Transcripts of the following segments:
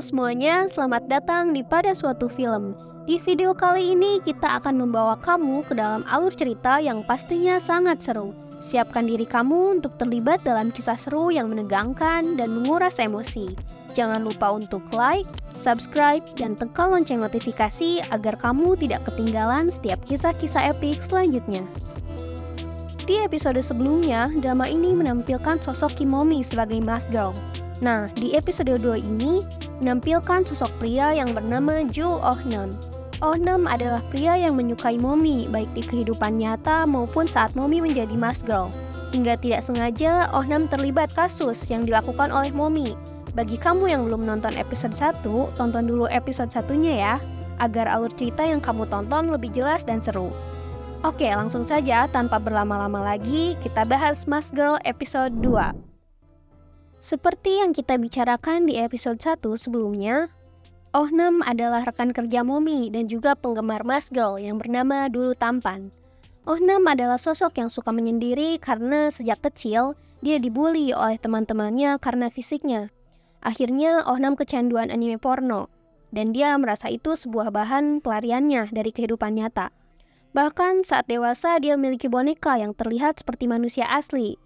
Halo semuanya, selamat datang di Pada Suatu Film. Di video kali ini kita akan membawa kamu ke dalam alur cerita yang pastinya sangat seru. Siapkan diri kamu untuk terlibat dalam kisah seru yang menegangkan dan menguras emosi. Jangan lupa untuk like, subscribe, dan tekan lonceng notifikasi agar kamu tidak ketinggalan setiap kisah-kisah epik selanjutnya. Di episode sebelumnya, drama ini menampilkan sosok Kimomi sebagai Mas Girl. Nah, di episode 2 ini menampilkan sosok pria yang bernama Jo Oh-nam. Oh-nam adalah pria yang menyukai Momi, baik di kehidupan nyata maupun saat Momi menjadi Mas Girl. Hingga tidak sengaja, Oh-nam terlibat kasus yang dilakukan oleh Momi. Bagi kamu yang belum nonton episode 1, tonton dulu episode 1-nya ya, agar alur cerita yang kamu tonton lebih jelas dan seru. Oke, langsung saja tanpa berlama-lama lagi, kita bahas Mas Girl episode 2. Seperti yang kita bicarakan di episode 1 sebelumnya, Oh-nam adalah rekan kerja Momi dan juga penggemar Mas Girl yang bernama Dulu Tampan. Oh-nam adalah sosok yang suka menyendiri karena sejak kecil dia dibully oleh teman-temannya karena fisiknya. Akhirnya Oh-nam kecanduan anime porno, dan dia merasa itu sebuah bahan pelariannya dari kehidupan nyata. Bahkan saat dewasa dia memiliki boneka yang terlihat seperti manusia asli.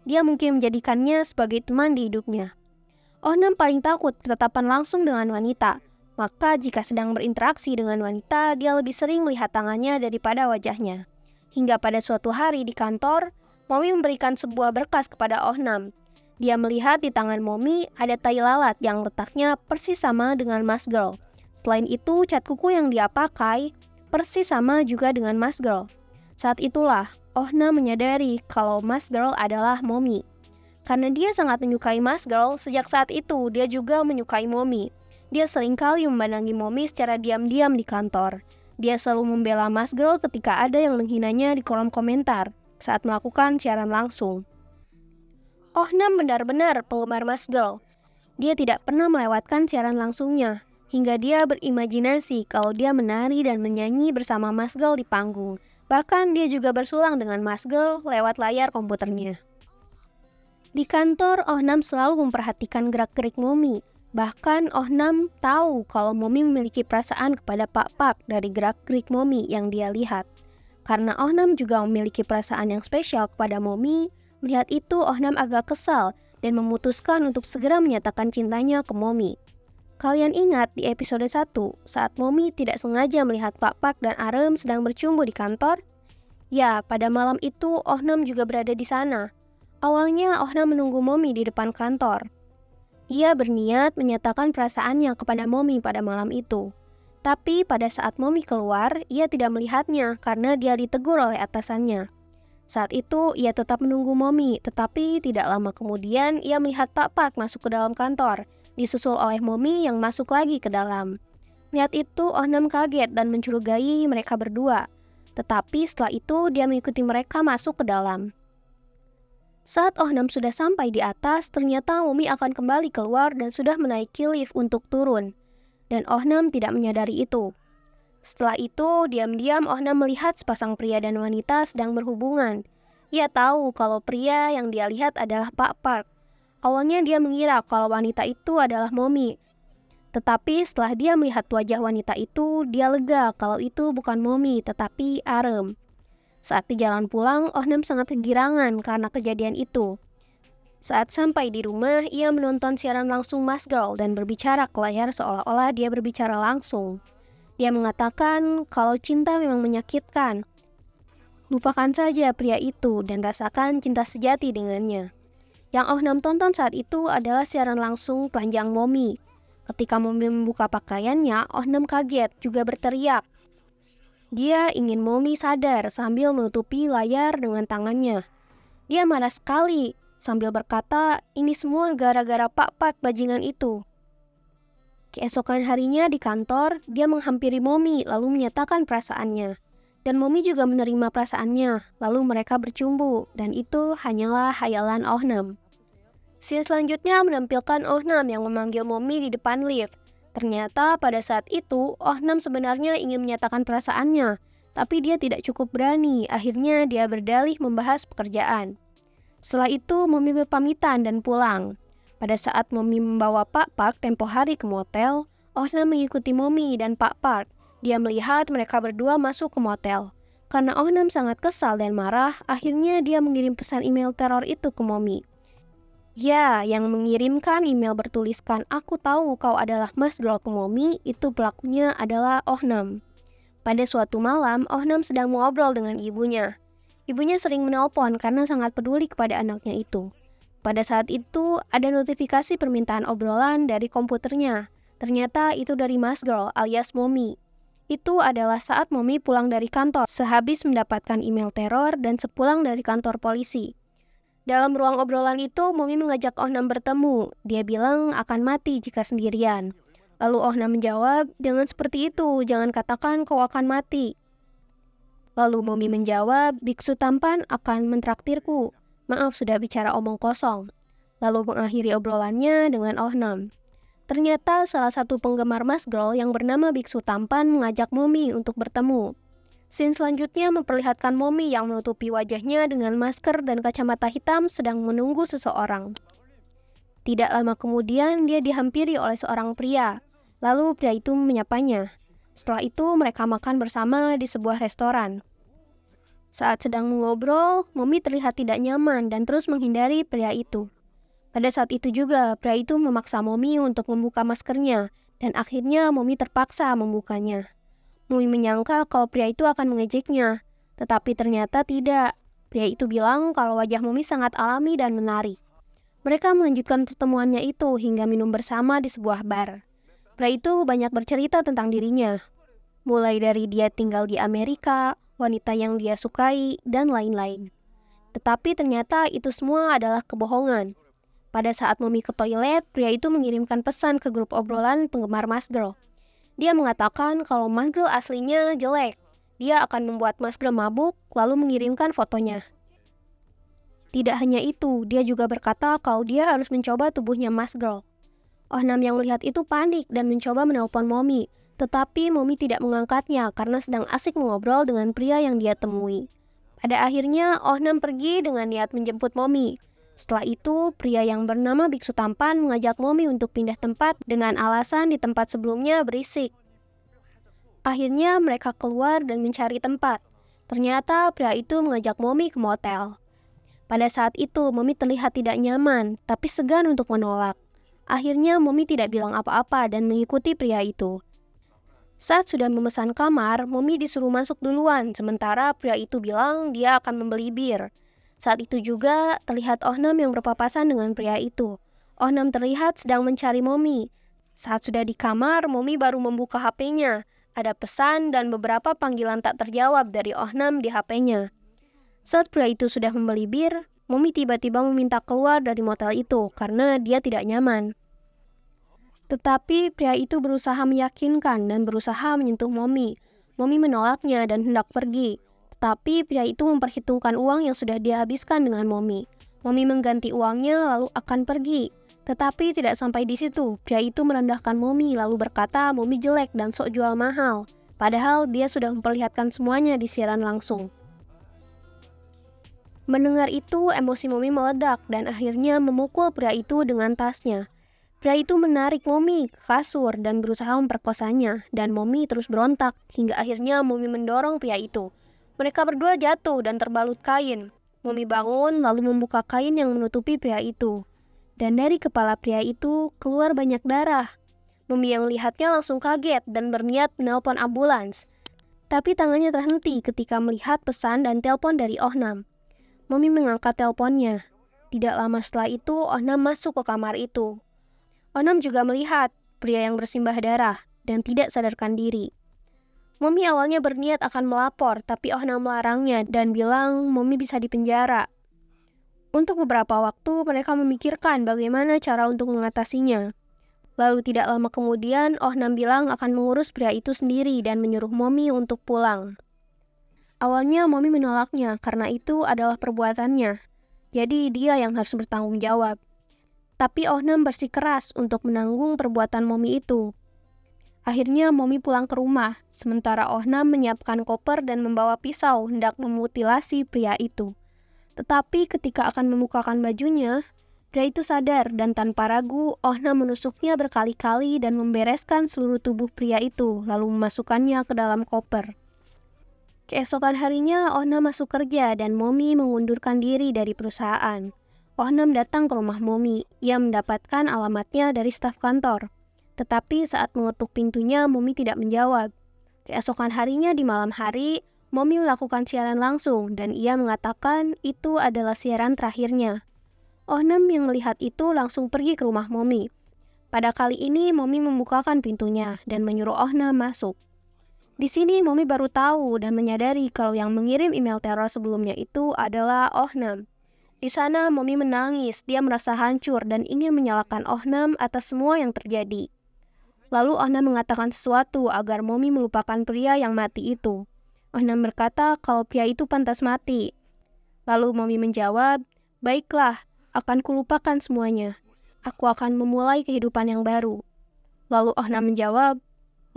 Dia mungkin menjadikannya sebagai teman di hidupnya. Oh-nam paling takut bertatapan langsung dengan wanita. Maka jika sedang berinteraksi dengan wanita, dia lebih sering melihat tangannya daripada wajahnya. Hingga pada suatu hari di kantor, Momi memberikan sebuah berkas kepada Oh-nam. Dia melihat di tangan Momi ada tai lalat yang letaknya persis sama dengan Mas Girl. Selain itu, cat kuku yang dia pakai persis sama juga dengan Mas Girl. Saat itulah Oh-nam menyadari kalau Mas Girl adalah Momi. Karena dia sangat menyukai Mas Girl, sejak saat itu dia juga menyukai Momi. Dia seringkali memandangi Momi secara diam-diam di kantor. Dia selalu membela Mas Girl ketika ada yang menghinanya di kolom komentar saat melakukan siaran langsung. Oh-nam benar-benar penggemar Mas Girl. Dia tidak pernah melewatkan siaran langsungnya, hingga dia berimajinasi kalau dia menari dan menyanyi bersama Mas Girl di panggung. Bahkan dia juga bersulang dengan Mas Girl lewat layar komputernya. Di kantor, Oh-nam selalu memperhatikan gerak-gerik Momi. Bahkan Oh-nam tahu kalau Momi memiliki perasaan kepada Pak dari gerak-gerik Momi yang dia lihat. Karena Oh-nam juga memiliki perasaan yang spesial kepada Momi, melihat itu Oh-nam agak kesal dan memutuskan untuk segera menyatakan cintanya ke Momi. Kalian ingat di episode 1 saat Momi tidak sengaja melihat Pak dan Arem sedang bercumbu di kantor? Ya, pada malam itu Oh-nam juga berada di sana. Awalnya Oh-nam menunggu Momi di depan kantor. Ia berniat menyatakan perasaannya kepada Momi pada malam itu. Tapi pada saat Momi keluar, ia tidak melihatnya karena dia ditegur oleh atasannya. Saat itu ia tetap menunggu Momi, tetapi tidak lama kemudian ia melihat Pak masuk ke dalam kantor, disusul oleh Momi yang masuk lagi ke dalam. Lihat itu Oh-nam kaget dan mencurigai mereka berdua. Tetapi setelah itu dia mengikuti mereka masuk ke dalam. Saat Oh-nam sudah sampai di atas, ternyata Momi akan kembali keluar dan sudah menaiki lift untuk turun. Dan Oh-nam tidak menyadari itu. Setelah itu, diam-diam Oh-nam melihat sepasang pria dan wanita sedang berhubungan. Ia tahu kalau pria yang dia lihat adalah Pak Park. Awalnya dia mengira kalau wanita itu adalah Momi. Tetapi setelah dia melihat wajah wanita itu, dia lega kalau itu bukan Momi tetapi Arem. Saat di jalan pulang, Oh-nam sangat kegirangan karena kejadian itu. Saat sampai di rumah, ia menonton siaran langsung Mas Girl dan berbicara ke layar seolah-olah dia berbicara langsung. Dia mengatakan kalau cinta memang menyakitkan. Lupakan saja pria itu dan rasakan cinta sejati dengannya. Yang Oh-nam tonton saat itu adalah siaran langsung telanjang Momi. Ketika Momi membuka pakaiannya, Oh-nam kaget juga berteriak. Dia ingin Momi sadar sambil menutupi layar dengan tangannya. Dia marah sekali sambil berkata, ini semua gara-gara Pak bajingan itu. Keesokan harinya di kantor, dia menghampiri Momi lalu menyatakan perasaannya. Dan Momi juga menerima perasaannya, lalu mereka bercumbu, dan itu hanyalah hayalan Oh-nam. Scene selanjutnya menampilkan Oh-nam yang memanggil Momi di depan lift. Ternyata pada saat itu, Oh-nam sebenarnya ingin menyatakan perasaannya, tapi dia tidak cukup berani, akhirnya dia berdalih membahas pekerjaan. Setelah itu, Momi berpamitan dan pulang. Pada saat Momi membawa Pak Park tempo hari ke motel, Ohnam mengikuti Momi dan Pak Park. Dia melihat mereka berdua masuk ke motel. Karena Ohnam sangat kesal dan marah, akhirnya dia mengirim pesan email teror itu ke Momi. Ya, yang mengirimkan email bertuliskan "Aku tahu kau adalah Mas Girl" ke Momi, itu pelakunya adalah Ohnam. Pada suatu malam, Ohnam sedang mengobrol dengan ibunya. Ibunya sering menelpon karena sangat peduli kepada anaknya itu. Pada saat itu, ada notifikasi permintaan obrolan dari komputernya. Ternyata itu dari Mas Girl alias Momi. Itu adalah saat Momi pulang dari kantor, sehabis mendapatkan email teror dan sepulang dari kantor polisi. Dalam ruang obrolan itu, Momi mengajak Ohnam bertemu. Dia bilang akan mati jika sendirian. Lalu Ohnam menjawab, "Jangan seperti itu, jangan katakan kau akan mati." Lalu Momi menjawab, "Biksu tampan akan mentraktirku. Maaf sudah bicara omong kosong." Lalu mengakhiri obrolannya dengan Ohnam. Ternyata salah satu penggemar Mas Girl yang bernama Biksu Tampan mengajak Momi untuk bertemu. Scene selanjutnya memperlihatkan Momi yang menutupi wajahnya dengan masker dan kacamata hitam sedang menunggu seseorang. Tidak lama kemudian dia dihampiri oleh seorang pria. Lalu pria itu menyapanya. Setelah itu mereka makan bersama di sebuah restoran. Saat sedang mengobrol, Momi terlihat tidak nyaman dan terus menghindari pria itu. Pada saat itu juga, pria itu memaksa Momi untuk membuka maskernya, dan akhirnya Momi terpaksa membukanya. Momi menyangka kalau pria itu akan mengejeknya, tetapi ternyata tidak. Pria itu bilang kalau wajah Momi sangat alami dan menarik. Mereka melanjutkan pertemuannya itu hingga minum bersama di sebuah bar. Pria itu banyak bercerita tentang dirinya, mulai dari dia tinggal di Amerika, wanita yang dia sukai, dan lain-lain. Tetapi ternyata itu semua adalah kebohongan. Pada saat Momi ke toilet, pria itu mengirimkan pesan ke grup obrolan penggemar Mas Girl. Dia mengatakan kalau Mas Girl aslinya jelek. Dia akan membuat Mas Girl mabuk, lalu mengirimkan fotonya. Tidak hanya itu, dia juga berkata kalau dia harus mencoba tubuhnya Mas Girl. Ohnam yang melihat itu panik dan mencoba menelpon Momi. Tetapi Momi tidak mengangkatnya karena sedang asik mengobrol dengan pria yang dia temui. Pada akhirnya, Ohnam pergi dengan niat menjemput Momi. Setelah itu, pria yang bernama Biksu Tampan mengajak Momi untuk pindah tempat dengan alasan di tempat sebelumnya berisik. Akhirnya mereka keluar dan mencari tempat. Ternyata pria itu mengajak Momi ke motel. Pada saat itu, Momi terlihat tidak nyaman, tapi segan untuk menolak. Akhirnya Momi tidak bilang apa-apa dan mengikuti pria itu. Saat sudah memesan kamar, Momi disuruh masuk duluan, sementara pria itu bilang dia akan membeli bir. Saat itu juga terlihat Ohnam yang berpapasan dengan pria itu. Ohnam terlihat sedang mencari Momi. Saat sudah di kamar, Momi baru membuka HP-nya. Ada pesan dan beberapa panggilan tak terjawab dari Ohnam di HP-nya. Saat pria itu sudah membeli bir, Momi tiba-tiba meminta keluar dari motel itu karena dia tidak nyaman. Tetapi pria itu berusaha meyakinkan dan berusaha menyentuh Momi. Momi menolaknya dan hendak pergi. Tetapi pria itu memperhitungkan uang yang sudah dia habiskan dengan Momi. Momi mengganti uangnya lalu akan pergi. Tetapi tidak sampai di situ. Pria itu merendahkan Momi lalu berkata Momi jelek dan sok jual mahal. Padahal dia sudah memperlihatkan semuanya di siaran langsung. Mendengar itu, emosi Momi meledak dan akhirnya memukul pria itu dengan tasnya. Pria itu menarik Momi ke kasur dan berusaha memperkosanya, dan Momi terus berontak, hingga akhirnya Momi mendorong pria itu. Mereka berdua jatuh dan terbalut kain. Momi bangun lalu membuka kain yang menutupi pria itu. Dan dari kepala pria itu keluar banyak darah. Momi yang melihatnya langsung kaget dan berniat menelpon ambulans. Tapi tangannya terhenti ketika melihat pesan dan telepon dari Ohnam. Momi mengangkat teleponnya. Tidak lama setelah itu, Ohnam masuk ke kamar itu. Ohnam juga melihat pria yang bersimbah darah dan tidak sadarkan diri. Momi awalnya berniat akan melapor, tapi Ohnam melarangnya dan bilang Momi bisa dipenjara. Untuk beberapa waktu, mereka memikirkan bagaimana cara untuk mengatasinya. Lalu tidak lama kemudian, Ohnam bilang akan mengurus pria itu sendiri dan menyuruh Momi untuk pulang. Awalnya Momi menolaknya karena itu adalah perbuatannya. Jadi dia yang harus bertanggung jawab. Tapi Ohnam bersikeras untuk menanggung perbuatan Momi itu. Akhirnya Momi pulang ke rumah, sementara Ohnam menyiapkan koper dan membawa pisau hendak memutilasi pria itu. Tetapi ketika akan membukakan bajunya, Pria itu sadar dan tanpa ragu, Ohna menusuknya berkali-kali dan membereskan seluruh tubuh pria itu, lalu memasukkannya ke dalam koper. Keesokan harinya, Ohna masuk kerja dan Momi mengundurkan diri dari perusahaan. Ohnam datang ke rumah Momi. Ia mendapatkan alamatnya dari staf kantor. Tetapi saat mengetuk pintunya, Momi tidak menjawab. Keesokan harinya di malam hari, Momi melakukan siaran langsung dan ia mengatakan itu adalah siaran terakhirnya. Ohnam yang melihat itu langsung pergi ke rumah Momi. Pada kali ini, Momi membukakan pintunya dan menyuruh Ohnam masuk. Di sini Momi baru tahu dan menyadari kalau yang mengirim email teror sebelumnya itu adalah Ohnam. Di sana Momi menangis, dia merasa hancur dan ingin menyalahkan Ohnam atas semua yang terjadi. Lalu Ohnam mengatakan sesuatu agar Momi melupakan pria yang mati itu. Ohnam berkata kalau pria itu pantas mati. Lalu Momi menjawab, "Baiklah, akan kulupakan semuanya. Aku akan memulai kehidupan yang baru." Lalu Ohnam menjawab,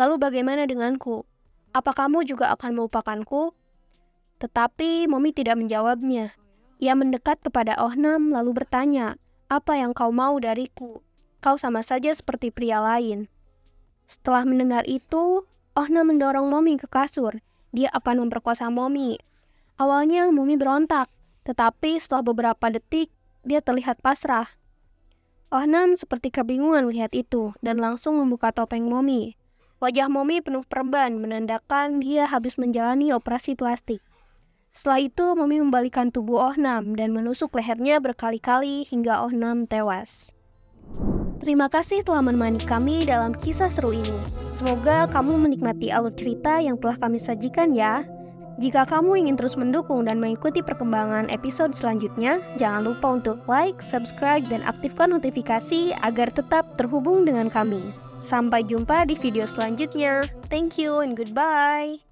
"Lalu bagaimana denganku? Apa kamu juga akan melupakanku?" Tetapi Momi tidak menjawabnya. Ia mendekat kepada Ohnam lalu bertanya, "Apa yang kau mau dariku? Kau sama saja seperti pria lain." Setelah mendengar itu, Ohnam mendorong Momi ke kasur. Dia akan memperkosa Momi. Awalnya Momi berontak, tetapi setelah beberapa detik, dia terlihat pasrah. Ohnam seperti kebingungan melihat itu dan langsung membuka topeng Momi. Wajah Momi penuh perban menandakan dia habis menjalani operasi plastik. Setelah itu, Momi membalikkan tubuh Ohnam dan menusuk lehernya berkali-kali hingga Ohnam tewas. Terima kasih telah menemani kami dalam kisah seru ini. Semoga kamu menikmati alur cerita yang telah kami sajikan ya. Jika kamu ingin terus mendukung dan mengikuti perkembangan episode selanjutnya, jangan lupa untuk like, subscribe, dan aktifkan notifikasi agar tetap terhubung dengan kami. Sampai jumpa di video selanjutnya. Thank you and goodbye.